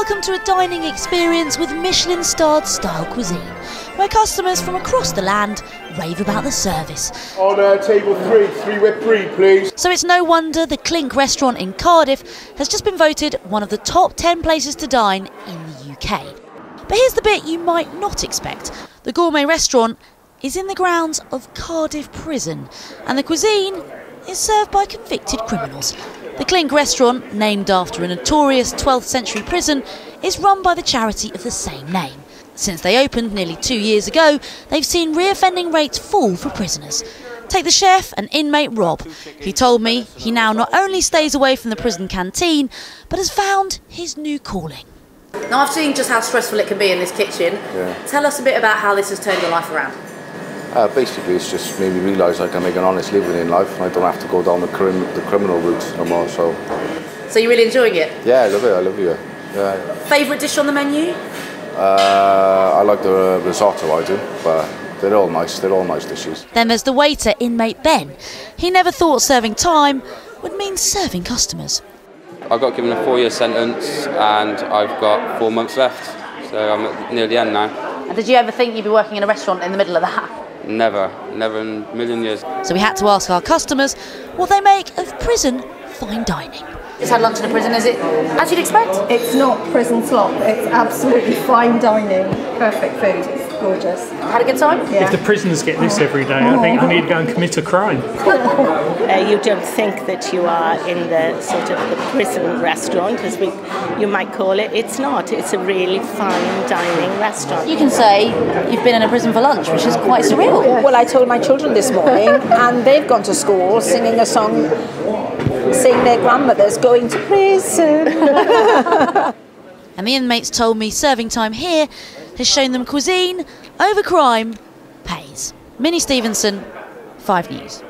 Welcome to a dining experience with Michelin-starred style cuisine, where customers from across the land rave about the service. On table 3 whipped brie, please. So it's no wonder the Clink restaurant in Cardiff has just been voted one of the top 10 places to dine in the UK. But here's the bit you might not expect. The gourmet restaurant is in the grounds of Cardiff Prison, and the cuisine is served by convicted criminals. The Clink restaurant, named after a notorious 12th century prison, is run by the charity of the same name. Since they opened nearly 2 years ago, they've seen reoffending rates fall for prisoners. Take the chef and inmate Rob. He told me he now not only stays away from the prison canteen, but has found his new calling. Now, I've seen just how stressful it can be in this kitchen. Yeah. Tell us a bit about how this has turned your life around. Basically, it's just made me realise I can make an honest living in life and I don't have to go down the criminal route no more. So you're really enjoying it? Yeah, I love it. I love it. Yeah. Favourite dish on the menu? I like the risotto, I do, but they're all nice. They're all nice dishes. Then there's the waiter, inmate Ben. He never thought serving time would mean serving customers. I got given a 4-year sentence and I've got 4 months left, so I'm near the end now. And did you ever think you'd be working in a restaurant in the middle of that? Never in a million years. So we had to ask our customers what they make of prison fine dining. Just had lunch in a prison, is it as you'd expect? It's not prison slop, it's absolutely fine dining, perfect food, it's gorgeous. Had a good time? Yeah. If the prisoners get this every day, I think I need to go and commit a crime. You don't think that you are in the sort of the prison restaurant, as you might call it. It's not. It's a really fine dining restaurant. You can say you've been in a prison for lunch, which is quite surreal. Well, I told my children this morning, and they've gone to school singing a song, seeing their grandmothers going to prison. And the inmates told me serving time here has shown them cuisine over crime pays. Minnie Stevenson, 5 News.